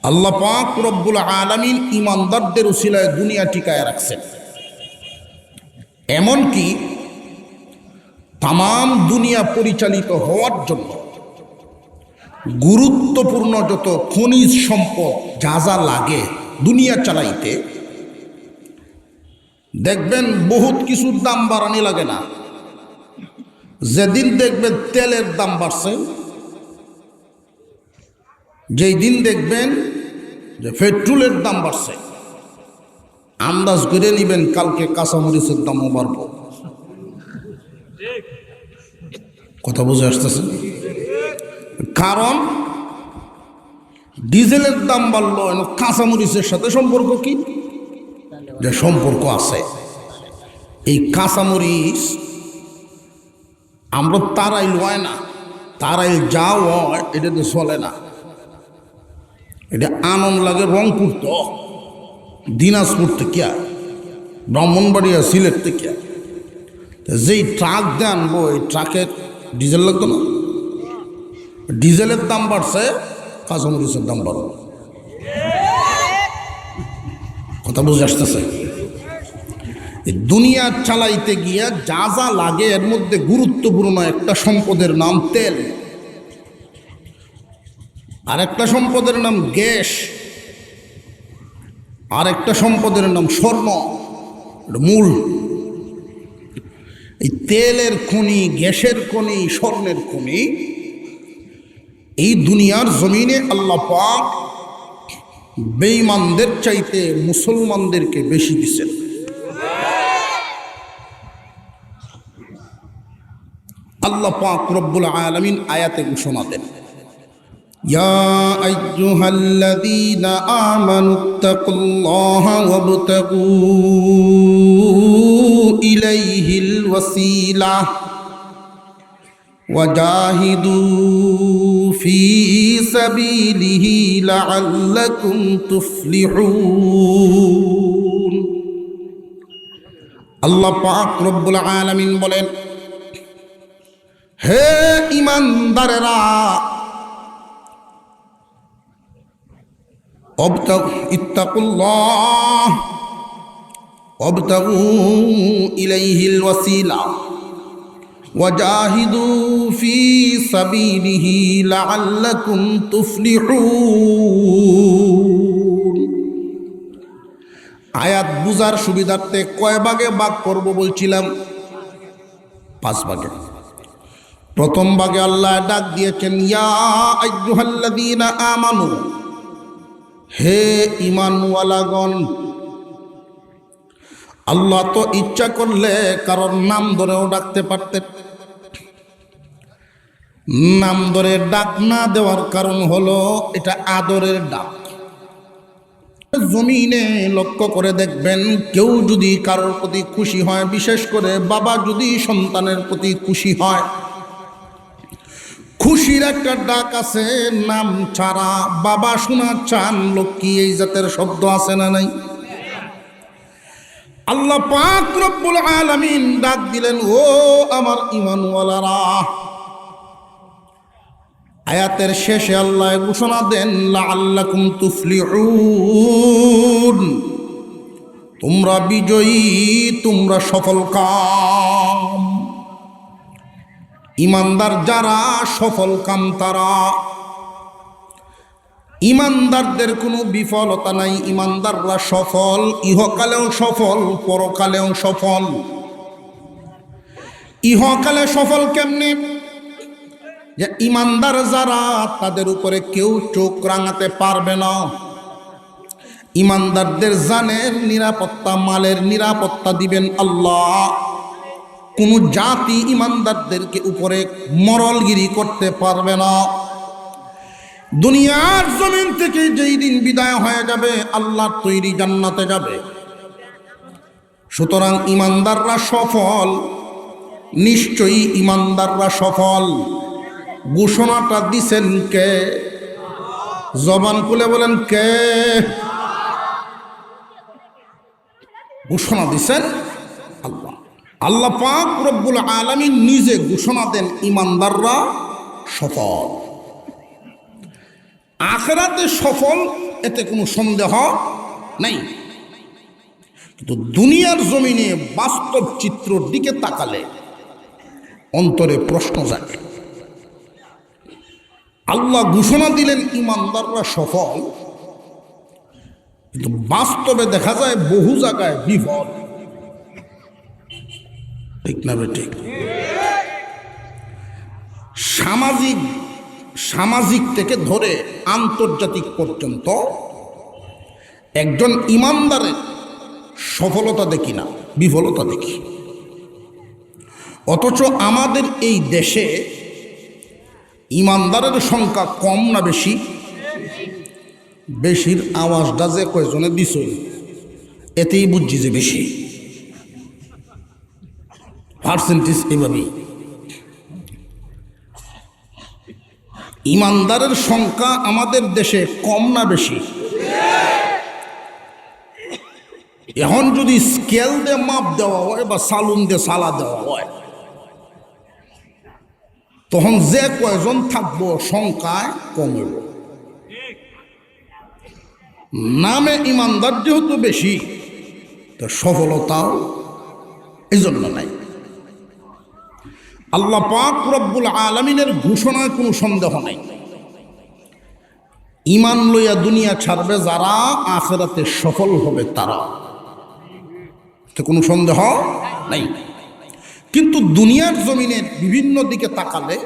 আল্লাহ পাক রব্বুল আলামিন ইমানদারদের উসিলায় দুনিয়া টিকায় রাখছেন। এমনকি তাম দুনিয়া পরিচালিত হওয়ার জন্য গুরুত্বপূর্ণ যত খনিজ সম্পদ যা যা লাগে দুনিয়া চালাইতে, দেখবেন বহুত কিছুর দাম বাড়ানি লাগে না। যেদিন দেখবেন তেলের দাম বাড়ছে, যেই দিন দেখবেন যে পেট্রোলের দাম বাড়ছে, আন্দাজ করে নিবেন কালকে কাঁচামরিচের দামও বাড়ব। কথা বুঝে আসতেছে? কারণ ডিজেলের দাম বাড়লো, কাঁচামরিচের সাথে সম্পর্ক কি? যে সম্পর্ক আছে। এই কাঁচামরিচ আমরা তারাইল হয় না, তারাইল যা হয় এটা তো চলে না। এটা আনন্দ লাগে রংপুর তো, দিনাজপুর থেকে, ব্রাহ্মণবাড়িয়া, সিলেট থেকে। যেই ট্রাক দিয়ে আনবো এই ট্রাকের ডিজেল লাগতো না, ডিজেলের দাম বাড়ছে, কাঁচামরিচের দাম বাড়বে। কথা বুঝে আসতেছে? দুনিয়া চালাইতে গিয়া যা যা লাগে এর মধ্যে গুরুত্বপূর্ণ একটা সম্পদের নাম তেল, আর একটা সম্পদের নাম গ্যাস, আর একটা সম্পদের নাম স্বর্ণ, মূল। এই তেলের খনি, গ্যাসের খনি, স্বর্ণের খনি এই দুনিয়ার জমিনে আল্লাহ পাক বেঈমানদের চাইতে মুসলমানদেরকে বেশি দিচ্ছেন। আল্লাহ পাক রব্বুল আলামিন আয়াতে ঘোষণা দেন, ইয়া আইয়ুহাল্লাযীনা আমানুত্তাকুল্লাহা ওয়াবতাগু ইলাইহিল ওয়াসিলা ওয়াজাহিদু ফি সাবিলিহি লাআল্লাকুম তুফলিহুন। আল্লাহ পাক রব্বুল আলামিন বলেন, হে ঈমানদারেরা, ইত্তাকুল্লাহ ওয়াবতাগু ইলাইহিল ওয়াসিলা ওয়াজাহিদু ফি সাবিলিহি লাআল্লাকুম তুফলিহুন। আয়াত বুঝার সুবিধার্থে কয় ভাগে ভাগ করব বলছিলাম? 5 ভাগে। প্রথম ভাগে আল্লাহ ডাক দিয়েছেন, ইয়া আইয়ুহাল্লাযীনা আমানু, হে ঈমানওয়ালাগণ। আল্লাহ তো ইচ্ছা করলে কারোর নাম ধরেও ডাকতে পারতেন। নাম ধরে ডাক না দেওয়ার কারণ হলো এটা আদরের ডাক। জমিনে লক্ষ্য করে দেখবেন, কেউ যদি কারোর প্রতি খুশি হয়, বিশেষ করে বাবা যদি সন্তানের প্রতি খুশি হয়, খুশির একটা ডাক আছে, নাম ছাড়া বাবা শোনা চান লক্ষ্মী, এই জাতের শব্দ আছে না নাই? আল্লাহ পাক রব্বুল আলামিন ডাক দিলেন, ও আমার ঈমানওয়ালারা। আয়াতের শেষে আল্লাহ ঘোষণা দেন, লাআল্লাকুম তুফলিহুন, তোমরা বিজয়ী, তোমরা সফলকাম। ঈমানদার যারা, সফল কাম তারা। ঈমানদারদের কোনো বিফলতা নাই, ঈমানদাররা সফল, ইহকালেও সফল, পরকালেও সফল। ইহকালে সফল কেমনে? যে ঈমানদার যারা, তাদের উপরে কেউ চোখ রাঙাতে পারবে না। ঈমানদারদের জানের নিরাপত্তা, মালের নিরাপত্তা দিবেন আল্লাহ। কোন জাতি ঈমানদারদেরকে উপরে মরলগিরি করতে পারবে না। দুনিয়ার জমিন থেকে যেই দিন বিদায় হয়ে যাবে, আল্লাহর তৈরি জান্নাতে যাবে। সুতরাং ঈমানদাররা সফল, নিশ্চয়ই ঈমানদাররা সফল। ঘোষণাটা দিছেন কে? জবান খুলে বলেন কে? ঘোষণা দিছেন আল্লাহ। আল্লাহ পাক রব্বুল আলামিন নিজে ঘোষণা দেন, ঈমানদাররা সফল। আখিরাতে সফল, এতে কোনো সন্দেহ নাই। কিন্তু দুনিয়ার জমিনে বাস্তব চিত্রর দিকে তাকালে অন্তরে প্রশ্ন জাগে। আল্লাহ ঘোষণা দিলেন ইমানদাররা সফল, কিন্তু বাস্তবে দেখা যায় বহু জায়গায় বিফল। ঠিক না বেঠিক? সামাজিক থেকে ধরে আন্তর্জাতিক পর্যন্ত একজন ইমানদারের সফলতা দেখি না, বিফলতা দেখি। অথচ আমাদের এই দেশে ইমানদারের সংখ্যা কম না বেশি? বেশির আওয়াজটা যে কয়জনে দিছ এতেই বুঝছি যে বেশি। পার্সেন্টেজ এইভাবেই। ইমানদারের সংখ্যা আমাদের দেশে কম না বেশি? এখন যদি স্কেল দিয়ে মাপ দেওয়া হয় বা সালুন দিয়ে সালা দেওয়া হয়, তখন যে কয়জন থাকবো সংখ্যায় কমে। নামে ইমানদার যেহেতু বেশি, তো সফলতাও এই জন্য নাই। আল্লাহ পাক রব্বুল আলামিনের ঘোষণায় কোনো সন্দেহ নাই, ইমান লইয়া দুনিয়া ছাড়বে যারা, আখিরাতে সফল হবে তারা, তো কোনো সন্দেহ নাই। কিন্তু দুনিয়ার জমিনের বিভিন্ন দিকে তাকালে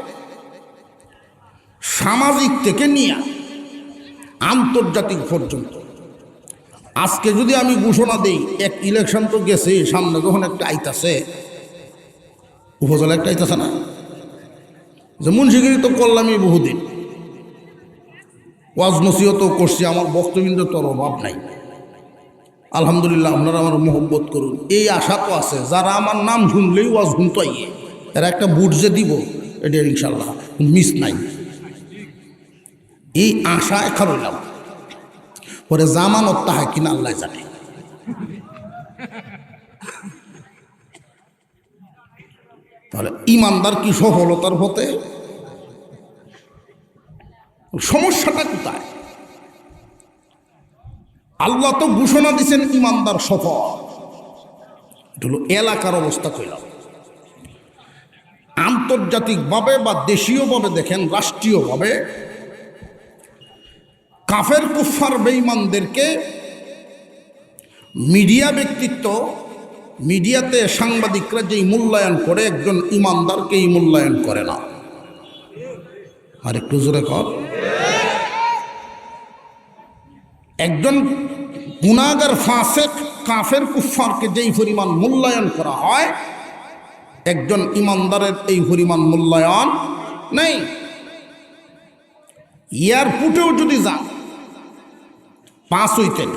সামাজিক থেকে নিয়ে আন্তর্জাতিক পর্যন্ত, আজকে যদি আমি ঘোষণা দিই, এক ইলেকশন তো গেছে, সামনে যখন একটা আইতাছে, উপজেলা একটা আইতাছে না, যে মুন্সিগিরি তো করলামই বহুদিন, ওয়াজ নসিহতও করছি, আমার বক্তব্য তোর অভাব নাই, আলহামদুলিল্লাহ আপনারা আমার মোহব্বত করুন, এই আশা তো আছে। যারা আমার নাম শুনলেই ওয়াজ শুনতো আইয়ে, এরা একটা বুট যে দিব, এটা ইনশাল্লাহ মিস নাই, এই আশায় খারইলাম। পরে জামানত তাহা কিনা আল্লাহ জানে। তাহলে ইমানদার কি সফলতার পথে? সমস্যাটা কোথায়? আল্লাহ তো ঘোষণা দিচ্ছেন ইমানদার সফল। এটা হলো এলাকার অবস্থা কইলাম। আন্তর্জাতিকভাবে বা দেশীয়ভাবে দেখেন, রাষ্ট্রীয়ভাবে কাফের কুফার বেঈমানদেরকে মিডিয়া ব্যক্তিত্ব, মিডিয়াতে সাংবাদিকরা যেই মূল্যায়ন করে, একজন ইমানদারকে এই মূল্যায়ন করে না। আর একটু জোরে কর। একজন গুনাহগার ফাসিক কাফের কুফারকে যেই পরিমাণ মূল্যায়ন করা হয়, একজন ইমানদারের এই পরিমাণ মূল্যায়ন নেই। এয়ারপোর্টেও যদি যান, 5 উইকেট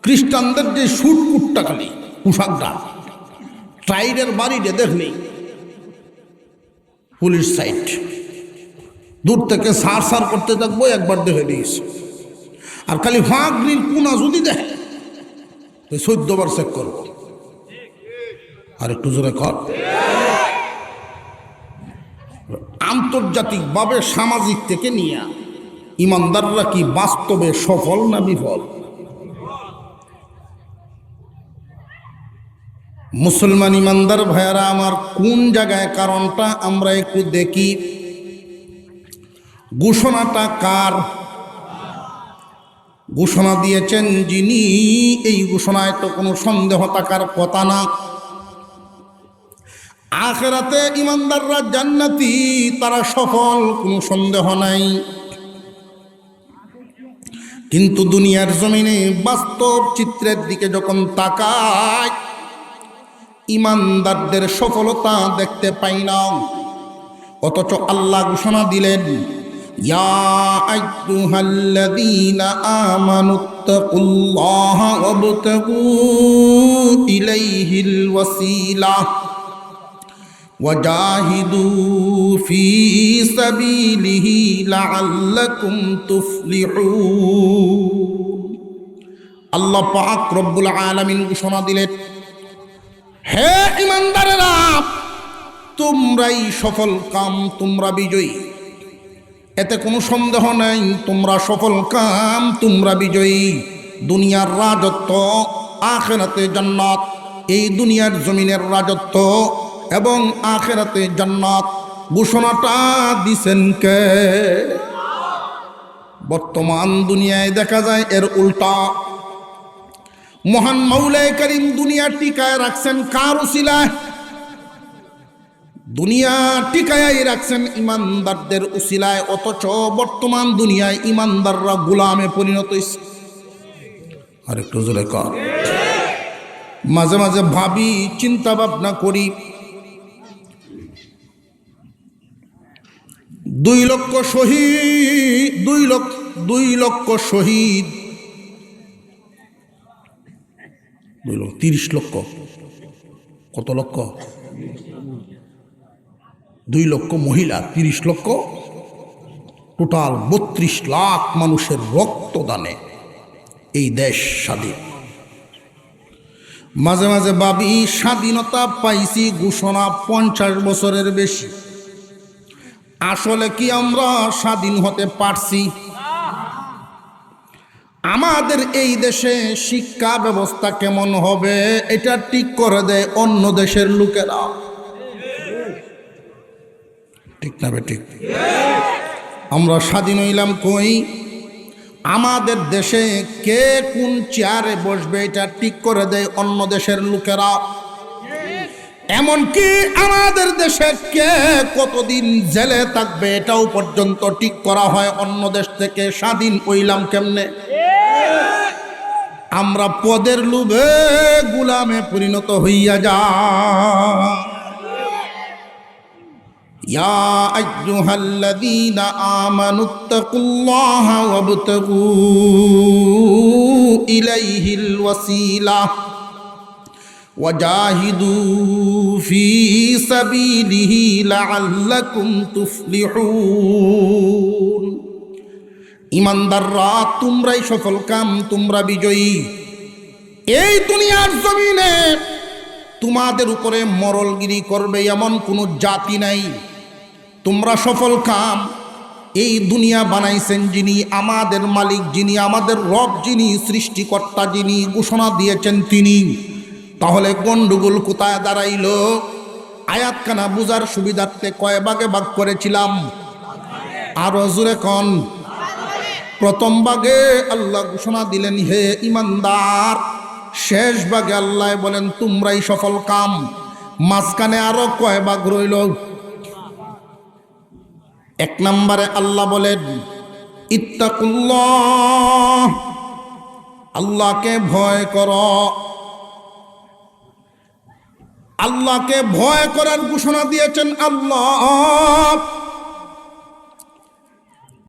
খ্রিস্টানদের যে শুট কুটটা খালি পোশাকটা, ট্রাইডের বাড়িতে দেখলেই পুলিশ সাইড, দূর থেকে সার সার করতে থাকবো, একবার দেখে দিয়েছে। আর খালি ফাঁকরির কুনা যদি দেখে 14 বার চেক করব। আর একটু জোরে কর। আন্তর্জাতিকভাবে সামাজিক থেকে নিয়ে ইমানদাররা কি বাস্তবে সফল না বিফল? মুসলমান ইমানদার ভাইয়ারা আমার, কোন জায়গায় কারণটা আমরা একটু দেখি। ঘোষণাটা কার? ঘোষণা দিয়েছেন যিনি, এই ঘোষণায় তো কোনো সন্দেহ থাকার কথা না। আখিরাতে ইমানদাররা জান্নাতি, তারা সফল, কোনো সন্দেহ নাই। কিন্তু দুনিয়ার জমিনে বাস্তব চিত্রের দিকে যখন তাকায়, ইমানদারদের সফলতা দেখতে পাই না। অথচ আল্লাহ ঘোষণা দিলেন, ইয়া আইয়ুহাল্লাযীনা আমানুত্তাকুল্লাহা ওয়াবতাগু ইলাইহিল ওয়াসিলাহ ওয়াজাহিদু ফি সাবিলিহি লাআল্লাকুম তুফলিহুন। আল্লাহ পাক রব্বুল আলামিন ঘোষণা দিলেন, হে ইমানদারেরা, তোমরাই সফল কাম, তোমরা বিজয়ী। এতে কোনো সন্দেহ নাই তোমরা সফল কাম, তোমরা বিজয়ী। দুনিয়ার রাজত্ব, আখিরাতে জান্নাত। এই দুনিয়ার জমিনের রাজত্ব এবং আখিরাতে জান্নাত ঘোষণাটা দিছেন কে? বর্তমান দুনিয়ায় দেখা যায় এর উল্টা। মহান মাওলায়ে কারীম দুনিয়া টিকায় রাখছেন কার উসিলায়? দুনিয়া টিকায় রাখছেন ইমানদারদের উসিলায়। অথচ বর্তমান দুনিয়ায় ইমানদাররা গোলামে পরিণত হয়েছে। আরেকটু জোরে কর। মাঝে মাঝে ভাবি, চিন্তা ভাবনা করি, 2 লক্ষ শহীদ, 2 লক্ষ শহীদ, 30 লক্ষ, কত লক্ষ? 2 লক্ষ মহিলা, 30 লক্ষ, টোটাল 32 লাখ মানুষের রক্তদানে এই দেশ স্বাধীন। মাঝে মাঝে ভাবি, স্বাধীনতা পাইছি ঘোষণা 50 বছরের বেশি। আসলে কি আমরা স্বাধীন হতে পারছি? আমাদের এই দেশে শিক্ষা ব্যবস্থা কেমন হবে এটা ঠিক করে দেয় অন্য দেশের লোকেরা। ঠিক না বেঠিক? আমরা স্বাধীন হইলাম কই? আমাদের দেশে কে কোন চেয়ারে বসবে এটা ঠিক করে দেয় অন্য দেশের লোকেরা। এমনকি আমাদের দেশে কে কতদিন জেলে থাকবে এটাও পর্যন্ত ঠিক করা হয় অন্য দেশ থেকে। স্বাধীন হইলাম কেমনে? আমরা পদের লোভে গোলামে পরিণত হইয়া যা। ইয়া আইয়ুহাল্লাযীনা আমানুত্তাকুল্লাহা ওয়াবতাগু ইলাইহিল ওয়াসিলা ওয়াজাহিদু ফি সাবিলিহি লাআল্লাকুম তুফলিহুন। ইমানদাররা তোমরাই সফল কাম, তোমরা বিজয়ী। এই দুনিয়ার জমিনে তোমাদের উপরে মরলগিরি করবে এমন কোনো জাতি নাই। তোমরা সফল কাম। এই দুনিয়া বানাইছেন যিনি, আমাদের মালিক যিনি, আমাদের রব যিনি, সৃষ্টিকর্তা যিনি, ঘোষণা দিয়েছেন তিনি। তাহলে গন্ডগোল কোথায় দাঁড়াইল? আয়াতখানা বুঝার সুবিধার্থে কয় ভাগে ভাগ করেছিলাম? আরো জোরে কন। প্রথম ভাগে আল্লাহ ঘোষণা দিলেন হে ইমানদার। শেষ ভাগে আল্লাহ বলেন তোমরাই সফল কাম। মাঝখানে আরো কয় ভাগ রইল? 1 নম্বরে আল্লাহ বলেন ইত্তাকুল্লাহ, আল্লাহকে ভয় করো। আল্লাহকে ভয় করার ঘোষণা দিয়েছেন আল্লাহ।